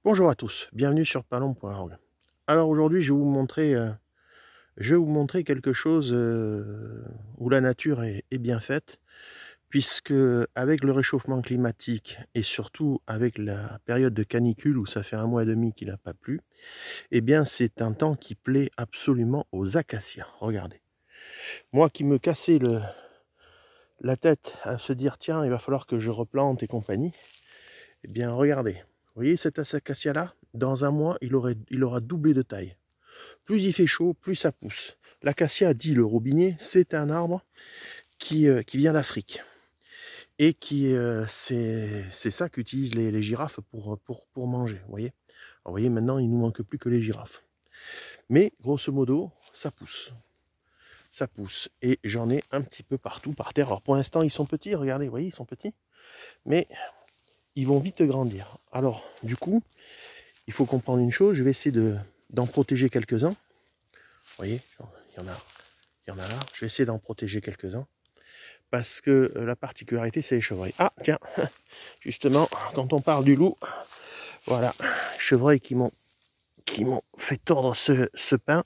Bonjour à tous, bienvenue sur palombe.org. Alors aujourd'hui, je vais vous montrer quelque chose où la nature est bien faite, puisque avec le réchauffement climatique et surtout avec la période de canicule où ça fait 1 mois et demi qu'il n'a pas plu, eh bien c'est un temps qui plaît absolument aux acacias. Regardez, moi qui me cassais la tête à se dire tiens, il va falloir que je replante et compagnie, eh bien regardez, vous voyez cet acacia là, dans 1 mois il aura doublé de taille. Plus il fait chaud, plus ça pousse. L'acacia, dit le robinier, c'est un arbre qui vient d'Afrique. Et c'est ça qu'utilisent les girafes pour manger. Vous voyez, alors, vous voyez, maintenant, il ne nous manque plus que les girafes. Mais, grosso modo, ça pousse. Ça pousse. Et j'en ai un petit peu partout par terre. Alors, pour l'instant, ils sont petits. Regardez, vous voyez, ils sont petits. Mais ils vont vite grandir. Alors, du coup, il faut comprendre une chose. Je vais essayer d'en protéger quelques-uns. Vous voyez, il y en a là. Je vais essayer d'en protéger quelques-uns. Parce que la particularité, c'est les chevreuils. Ah, tiens, justement, quand on parle du loup, voilà, chevreuils qui m'ont fait tordre ce pain.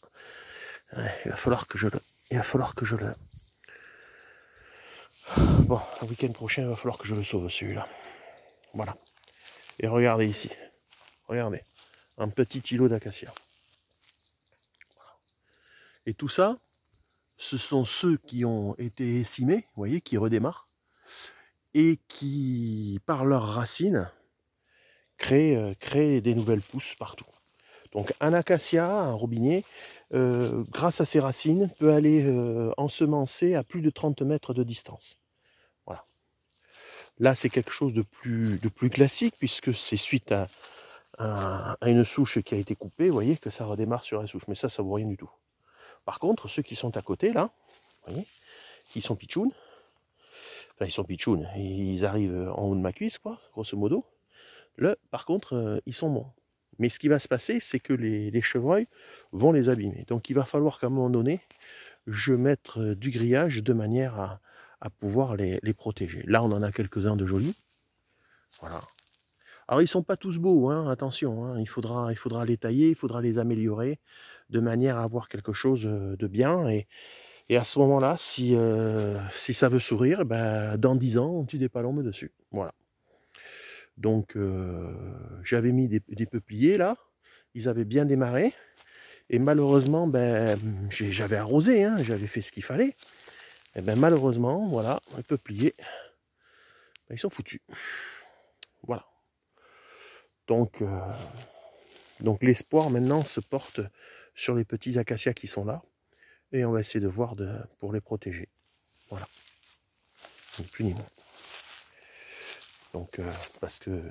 Il va falloir que je le... Bon, le week-end prochain, il va falloir que je le sauve, celui-là. Voilà. Et regardez ici. Regardez. Un petit îlot d'acacia. Et tout ça, ce sont ceux qui ont été écimés, vous voyez, qui redémarrent, et qui, par leurs racines, créent des nouvelles pousses partout. Donc un acacia, un robinier, grâce à ses racines, peut aller ensemencer à plus de 30 mètres de distance. Voilà. Là, c'est quelque chose de plus classique, puisque c'est suite à une souche qui a été coupée, vous voyez, que ça redémarre sur la souche. Mais ça vaut rien du tout. Par contre, ceux qui sont à côté, là, vous voyez, qui sont pitchouns, enfin, ils sont pitchouns, ils arrivent en haut de ma cuisse, quoi, grosso modo. Là, par contre, ils sont bons. Mais ce qui va se passer, c'est que les chevreuils vont les abîmer. Donc il va falloir qu'à un moment donné, je mette du grillage de manière à pouvoir les protéger. Là, on en a quelques-uns de jolis. Voilà. Alors ils ne sont pas tous beaux, hein, attention, hein, il faudra les tailler, il faudra les améliorer de manière à avoir quelque chose de bien. Et à ce moment-là, si ça veut sourire, ben, dans 10 ans, on tue des palombes dessus. Voilà. Donc j'avais mis des peupliers là, ils avaient bien démarré, et malheureusement, ben, j'avais arrosé, hein, j'avais fait ce qu'il fallait, et ben malheureusement, voilà, les peupliers, ben, ils sont foutus. Voilà. Donc l'espoir maintenant se porte sur les petits acacias qui sont là, et on va essayer de voir pour les protéger. Voilà. Ni plus ni moins. Donc, parce que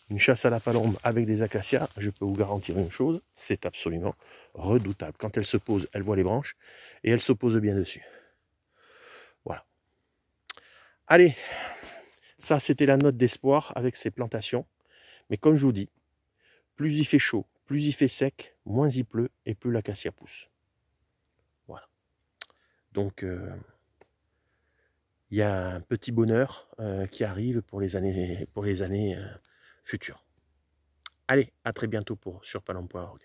une chasse à la palombe avec des acacias, je peux vous garantir une chose, c'est absolument redoutable. Quand elle se pose, elle voit les branches et elle se pose bien dessus. Voilà. Allez, ça c'était la note d'espoir avec ces plantations. Mais comme je vous dis, plus il fait chaud, plus il fait sec, moins il pleut et plus l'acacia pousse. Voilà. Donc, il y a un petit bonheur qui arrive pour les années futures. Allez, à très bientôt sur palombe.org.